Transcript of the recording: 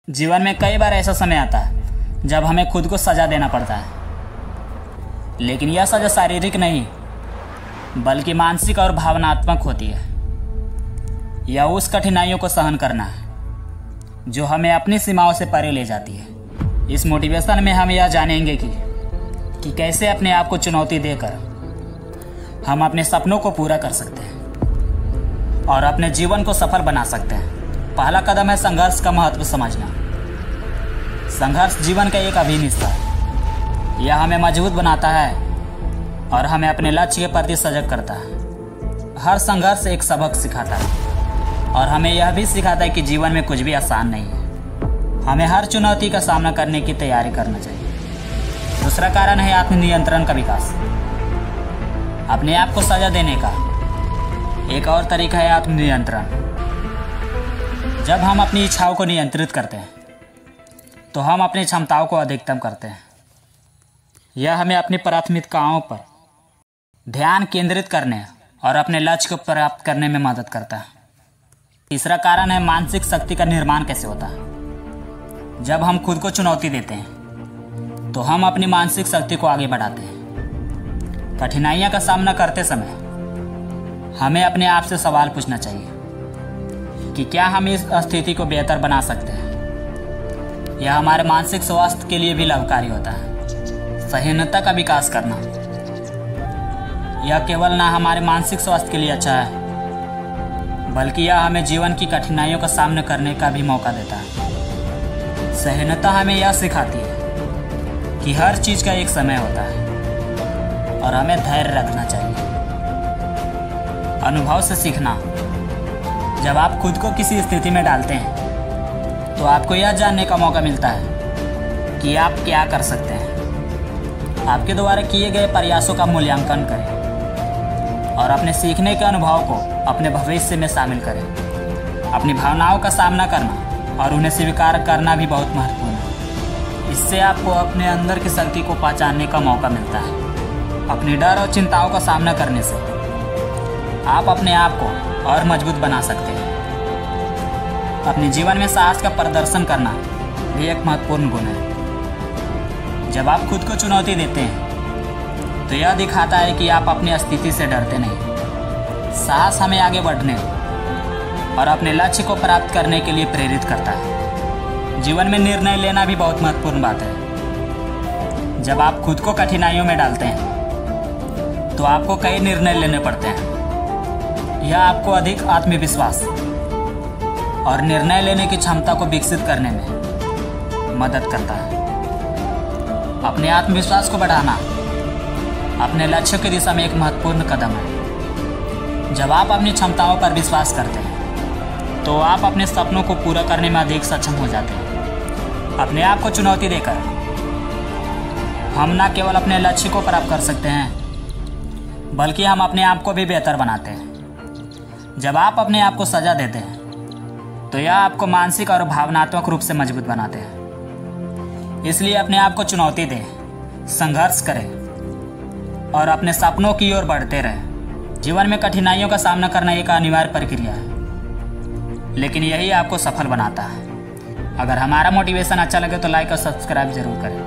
जीवन में कई बार ऐसा समय आता है जब हमें खुद को सज़ा देना पड़ता है, लेकिन यह सज़ा शारीरिक नहीं बल्कि मानसिक और भावनात्मक होती है। यह उस कठिनाइयों को सहन करना है जो हमें अपनी सीमाओं से परे ले जाती है। इस मोटिवेशन में हम यह जानेंगे कि कैसे अपने आप को चुनौती देकर हम अपने सपनों को पूरा कर सकते हैं और अपने जीवन को सफल बना सकते हैं। पहला कदम है संघर्ष का महत्व समझना। संघर्ष जीवन का एक अभिन्न हिस्सा है। यह हमें मजबूत बनाता है और हमें अपने लक्ष्य के प्रति सजग करता है। हर संघर्ष एक सबक सिखाता है और हमें यह भी सिखाता है कि जीवन में कुछ भी आसान नहीं है। हमें हर चुनौती का सामना करने की तैयारी करना चाहिए। दूसरा कारण है आत्मनियंत्रण का विकास। अपने आप को सजा देने का एक और तरीका है आत्मनियंत्रण। जब हम अपनी इच्छाओं को नियंत्रित करते हैं तो हम अपनी क्षमताओं को अधिकतम करते हैं। यह हमें अपनी प्राथमिकताओं पर ध्यान केंद्रित करने और अपने लक्ष्य को प्राप्त करने में मदद करता है। तीसरा कारण है मानसिक शक्ति का निर्माण कैसे होता है। जब हम खुद को चुनौती देते हैं तो हम अपनी मानसिक शक्ति को आगे बढ़ाते हैं। कठिनाइयों का सामना करते समय हमें अपने आप से सवाल पूछना चाहिए कि क्या हम इस स्थिति को बेहतर बना सकते हैं। यह हमारे मानसिक स्वास्थ्य के लिए भी लाभकारी होता है। सहनता का विकास करना यह केवल ना हमारे मानसिक स्वास्थ्य के लिए अच्छा है बल्कि यह हमें जीवन की कठिनाइयों का सामना करने का भी मौका देता है। सहनता हमें यह सिखाती है कि हर चीज का एक समय होता है और हमें धैर्य रखना चाहिए। अनुभव से सीखना। जब आप खुद को किसी स्थिति में डालते हैं तो आपको यह जानने का मौका मिलता है कि आप क्या कर सकते हैं। आपके द्वारा किए गए प्रयासों का मूल्यांकन करें और अपने सीखने के अनुभव को अपने भविष्य में शामिल करें। अपनी भावनाओं का सामना करना और उन्हें स्वीकार करना भी बहुत महत्वपूर्ण है। इससे आपको अपने अंदर की शक्ति को पहचानने का मौका मिलता है। अपनी डर और चिंताओं का सामना करने से आप अपने आप को और मजबूत बना सकते हैं। अपने जीवन में साहस का प्रदर्शन करना भी एक महत्वपूर्ण गुण है। जब आप खुद को चुनौती देते हैं तो यह दिखाता है कि आप अपनी स्थिति से डरते नहीं। साहस हमें आगे बढ़ने और अपने लक्ष्य को प्राप्त करने के लिए प्रेरित करता है। जीवन में निर्णय लेना भी बहुत महत्वपूर्ण बात है। जब आप खुद को कठिनाइयों में डालते हैं तो आपको कई निर्णय लेने पड़ते हैं। यह आपको अधिक आत्मविश्वास और निर्णय लेने की क्षमता को विकसित करने में मदद करता है। अपने आत्मविश्वास को बढ़ाना अपने लक्ष्य की दिशा में एक महत्वपूर्ण कदम है। जब आप अपनी क्षमताओं पर विश्वास करते हैं तो आप अपने सपनों को पूरा करने में अधिक सक्षम हो जाते हैं। अपने आप को चुनौती देकर हम न केवल अपने लक्ष्य को प्राप्त कर सकते हैं बल्कि हम अपने आप को भी बेहतर बनाते हैं। जब आप अपने आप को सजा देते हैं तो यह आपको मानसिक और भावनात्मक रूप से मजबूत बनाते हैं। इसलिए अपने आप को चुनौती दें, संघर्ष करें और अपने सपनों की ओर बढ़ते रहें। जीवन में कठिनाइयों का सामना करना एक अनिवार्य प्रक्रिया है, लेकिन यही आपको सफल बनाता है। अगर हमारा मोटिवेशन अच्छा लगे तो लाइक और सब्सक्राइब जरूर करें।